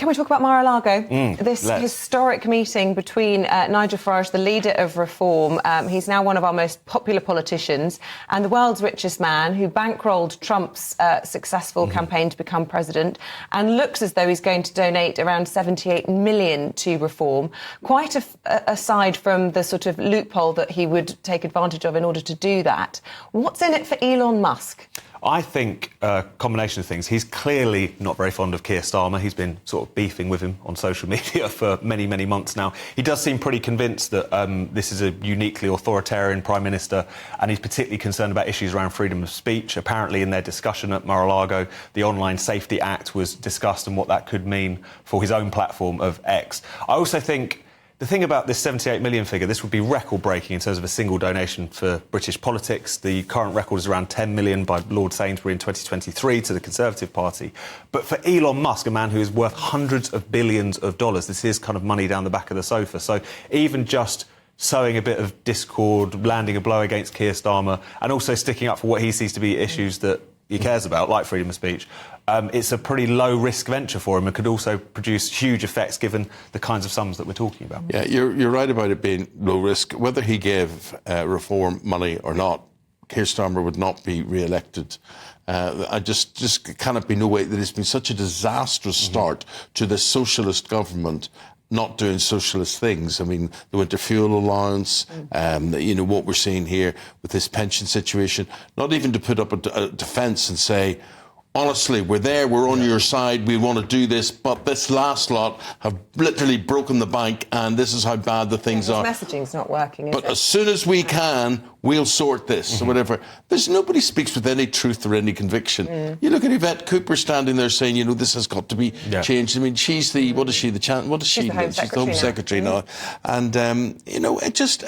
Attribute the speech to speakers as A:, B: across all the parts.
A: Can we talk about Mar-a-Lago? This historic meeting between Nigel Farage, the leader of Reform, he's now one of our most popular politicians, and the world's richest man who bankrolled Trump's successful campaign to become president, and looks as though he's going to donate around 78 million to Reform, quite aside from the sort of loophole that he would take advantage of in order to do that. What's in it for Elon Musk?
B: I think a combination of things. He's clearly not very fond of Keir Starmer. He's been sort of beefing with him on social media for many, many months now. He does seem pretty convinced that this is a uniquely authoritarian Prime Minister, and he's particularly concerned about issues around freedom of speech. Apparently, in their discussion at Mar-a-Lago, the Online Safety Act was discussed and what that could mean for his own platform of X. I also think the thing about this 78 million figure, this would be record-breaking in terms of a single donation for British politics. The current record is around 10 million by Lord Sainsbury in 2023 to the Conservative Party. But for Elon Musk, a man who is worth hundreds of billions of dollars, this is kind of money down the back of the sofa. So even just sowing a bit of discord, landing a blow against Keir Starmer, and also sticking up for what he sees to be issues that he cares about, like freedom of speech, it's a pretty low-risk venture for him and could also produce huge effects given the kinds of sums that we're talking about.
C: Yeah, you're right about it being low risk. Whether he gave Reform money or not, Keir Starmer would not be re-elected. I just cannot be no way that it's been such a disastrous start to this socialist government not doing socialist things. I mean, the winter fuel allowance, you know, what we're seeing here with this pension situation, not even to put up a defence and say, honestly, we're there, we're on your side, we want to do this, but this last lot have literally broken the bank and this is how bad the things are.
A: Messaging's not working, is
C: But
A: it?
C: as soon as we can, we'll sort this or whatever. There's nobody speaks with any truth or any conviction. You look at Yvette Cooper standing there saying, you know, this has got to be changed. I mean, she's the, what is she, She's the Home Secretary now. And, you know, it just,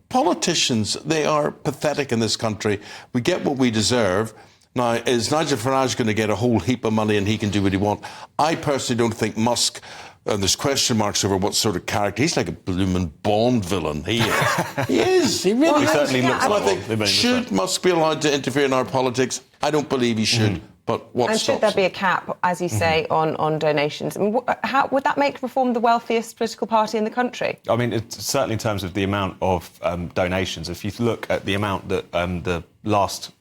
C: politicians, they are pathetic in this country. We get what we deserve. Now, is Nigel Farage going to get a whole heap of money and he can do what he wants? I personally don't think Musk, and there's question marks over what sort of character. He's like a blooming Bond villain. He is. He is. He really
B: He certainly looks like
C: one. Should Musk be allowed to interfere in our politics? I don't believe he should. But what
A: and should there be a cap, as you say, on donations? I mean, how would that make Reform the wealthiest political party in the country?
B: I mean, it's certainly in terms of the amount of donations. If you look at the amount that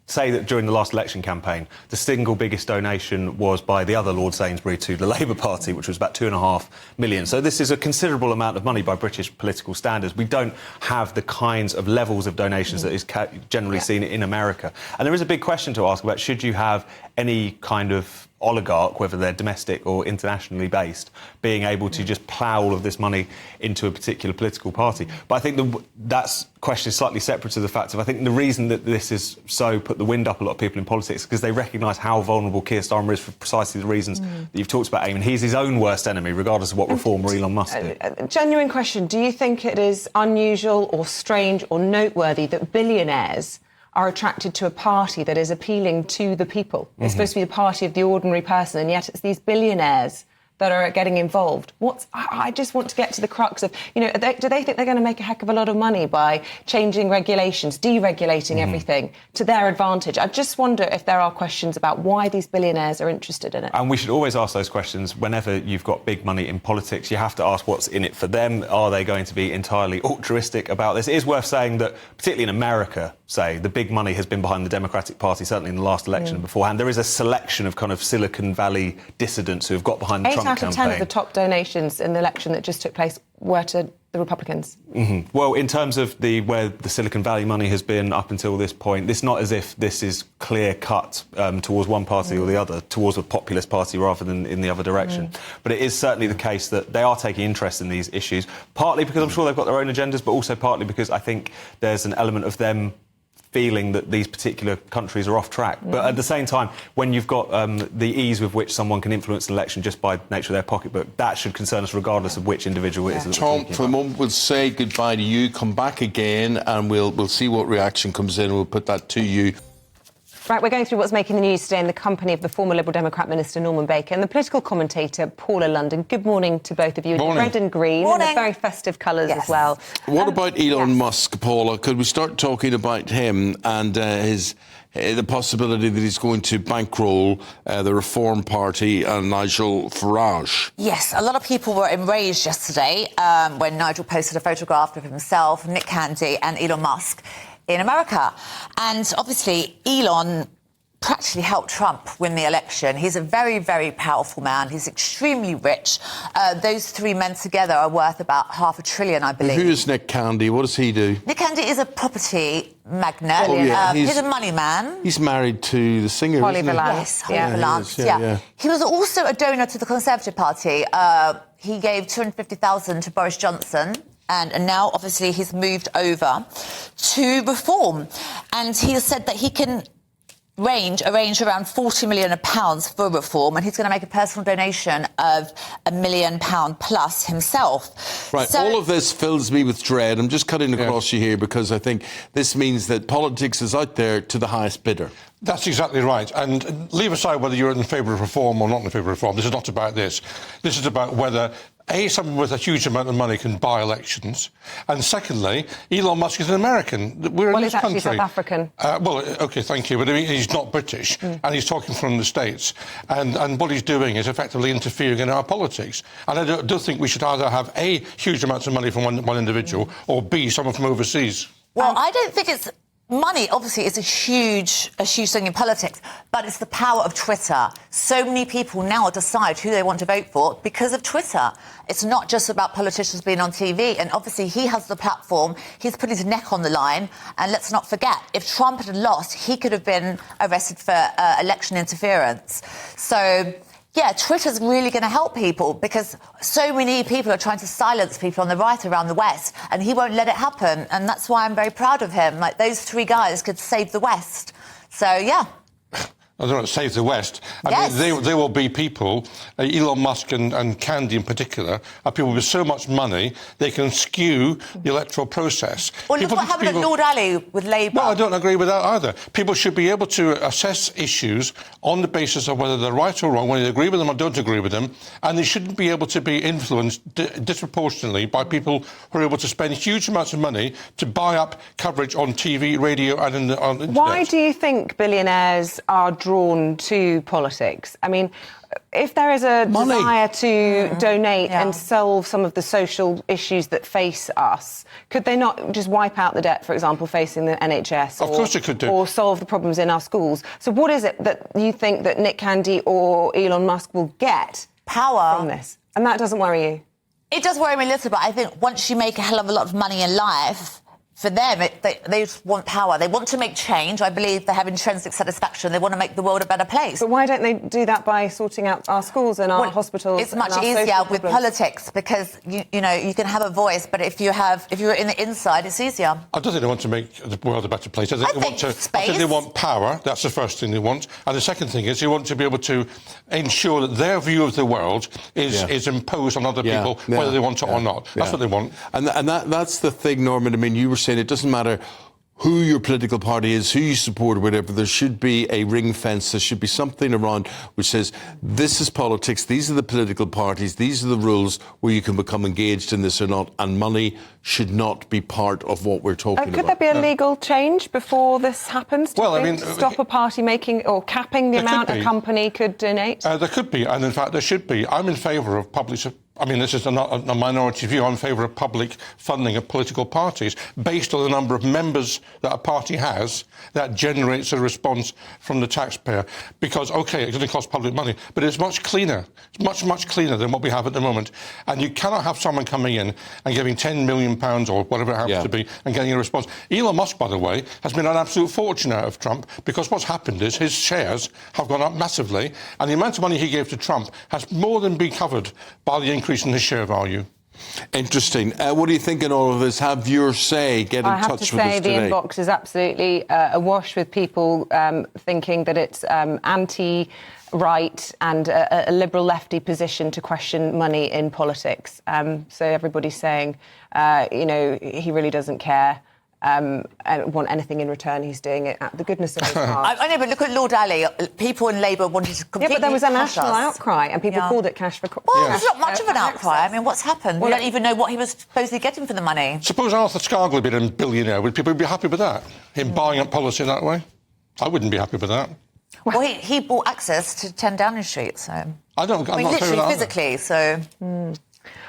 B: say that during the last election campaign, the single biggest donation was by the other Lord Sainsbury to the Labour Party, which was about £2.5 million. So this is a considerable amount of money by British political standards. We don't have the kinds of levels of donations that is generally seen in America. And there is a big question to ask about, should you have any kind of oligarch, whether they're domestic or internationally based, being able to just plough all of this money into a particular political party. But I think that question is slightly separate to the fact of, I think the reason that this is so put the wind up a lot of people in politics is because they recognise how vulnerable Keir Starmer is for precisely the reasons that you've talked about, Eamon. He's his own worst enemy, regardless of what Reform or Elon Musk do.
A: Genuine question. Do you think it is unusual or strange or noteworthy that billionaires are attracted to a party that is appealing to the people? It's supposed to be the party of the ordinary person, and yet it's these billionaires that are getting involved. I just want to get to the crux of, you know, do they think they're going to make a heck of a lot of money by changing regulations, deregulating everything to their advantage? I just wonder if there are questions about why these billionaires are interested in it. And
B: we should always ask those questions whenever you've got big money in politics. You have to ask what's in it for them. Are they going to be entirely altruistic about this? It is worth saying that, particularly in America, say, the big money has been behind the Democratic Party, certainly in the last election and beforehand. There is a selection of kind of Silicon Valley dissidents who have got behind the Trump campaign. 8 out of 10 of the top donations in the election that just took place were to the Republicans. Well, in terms of where the Silicon Valley money has been up until this point, it's not as if this is clear-cut towards one party or the other, towards a populist party rather than in the other direction. But it is certainly the case that they are taking interest in these issues, partly because I'm sure they've got their own agendas, but also partly because I think there's an element of them feeling that these particular countries are off track. But at the same time, when you've got the ease with which someone can influence an election just by nature of their pocketbook, that should concern us regardless of which individual it is. That
C: Tom, for the moment, we'll say goodbye to you, come back again, and we'll see what reaction comes in, and we'll put that to you.
A: Right, we're going through what's making the news today in the company of the former Liberal Democrat Minister Norman Baker and the political commentator Paula London. Good morning to both of you.
C: Morning.
A: Red and green, and the very festive colours as well.
C: What about Elon Musk, Paula? Could we start talking about him and his the possibility that he's going to bankroll the Reform Party and Nigel Farage.
D: Yes, a lot of people were enraged yesterday when Nigel posted a photograph of himself, Nick Candy and Elon Musk in America. And obviously, Elon practically helped Trump win the election. He's a very, very powerful man. He's extremely rich. Those three men together are worth about $500 billion, I believe.
C: Who is Nick Candy? What does he do?
D: Nick Candy is a property magnate.
C: Oh, yeah.
D: He's a money man.
C: He's married to the singer,
A: Holly
C: isn't he?
A: Valance.
D: Yes, Holly Valance,
C: yeah.
D: yeah. He was also a donor to the Conservative Party. He gave $250,000 to Boris Johnson. And now, obviously, he's moved over to Reform. And he has said that he can arrange around £40 million for Reform, and he's going to make a personal donation of £1 million plus himself.
C: Right, all of this fills me with dread. I'm just cutting across you here because I think this means that politics is out there to the highest bidder.
E: That's exactly right. And leave aside whether you're in favour of reform or not in favour of reform. This is not about this. This is about whether, A, someone with a huge amount of money can buy elections, and secondly, Elon Musk is an American. We're in this country.
A: He's actually South African.
E: Well, OK, thank you, but I mean, he's not British, and he's talking from the States. And what he's doing is effectively interfering in our politics. And I do think we should either have, A, huge amounts of money from one individual, or B, someone from overseas.
D: Well, I don't think it's... Money, obviously, is a huge thing in politics, but it's the power of Twitter. So many people now decide who they want to vote for because of Twitter. It's not just about politicians being on TV, and obviously he has the platform. He's put his neck on the line, and let's not forget, if Trump had lost, he could have been arrested for election interference. So... yeah, Twitter's really going to help people because so many people are trying to silence people on the right around the West, and he won't let it happen. And that's why I'm very proud of him. Like, those three guys could save the West. So, yeah.
E: I don't know, save the West.
D: Yes.
E: I mean, there will be people, Elon Musk and Candy in particular, are people with so much money they can skew the electoral process.
D: Well, look what happened at Lord Ali with Labour.
E: Well, I don't agree with that either. People should be able to assess issues on the basis of whether they're right or wrong, whether they agree with them or don't agree with them, and they shouldn't be able to be influenced disproportionately by people who are able to spend huge amounts of money to buy up coverage on TV, radio and on the internet.
A: Why do you think billionaires are drawn to politics? I mean, if there is a desire to donate and solve some of the social issues that face us, could they not just wipe out the debt, for example, facing the NHS?
E: Of course they could do.
A: Or solve the problems in our schools. So what is it that you think that Nick Candy or Elon Musk will get
D: power
A: from this? And that doesn't worry you?
D: It does worry me a little bit. I think once you make a hell of a lot of money in life, for them, they just want power. They want to make change. I believe they have intrinsic satisfaction. They want to make the world a better place.
A: But why don't they do that by sorting out our schools and our hospitals?
D: It's much easier with politics because you know you can have a voice, but if you're in the inside, it's easier.
E: I don't think they want to make the world a better place. I think they want power. That's the first thing they want, and the second thing is they want to be able to ensure that their view of the world is imposed on other people, whether they want it or not. That's what they want.
C: And that's the thing, Norman. I mean, you were saying it doesn't matter who your political party is, who you support or whatever, there should be a ring fence. There should be something around which says, this is politics, these are the political parties, these are the rules where you can become engaged in this or not, and money should not be part of what we're talking about.
A: Could there be a legal change before this happens?
E: Well, I mean...
A: stop a party making or capping the amount a company could donate?
E: There could be, and in fact there should be. I'm in favour of public... I mean, this is a minority view. I'm in favour of public funding of political parties based on the number of members that a party has that generates a response from the taxpayer. Because, OK, it's going to cost public money, but it's much cleaner. It's much, much cleaner than what we have at the moment. And you cannot have someone coming in and giving £10 million or whatever it happens to be and getting a response. Elon Musk, by the way, has made an absolute fortune out of Trump because what's happened is his shares have gone up massively and the amount of money he gave to Trump has more than been covered by the increase in his share value.
C: Interesting. What do you think in all of this? Have your say. Get in touch with us today.
A: I have to say the inbox is absolutely awash with people thinking that it's anti-right and a liberal lefty position to question money in politics. So everybody's saying, he really doesn't care. Want anything in return, he's doing it at the goodness of his heart.
D: I know, but look at Lord Ali. People in Labour wanted to completely...
A: Yeah, but there was a national outcry and people called it cash for...
D: Well, there's not much of an outcry. I mean, what's happened? We don't even know what he was supposedly getting for the money.
E: Suppose Arthur Scargill had been a billionaire. Would people be happy with that? Him buying up policy that way? I wouldn't be happy with that.
D: Well, he bought access to 10 Downing Street, so...
E: I'm not
D: literally,
E: saying that either.
D: physically, so...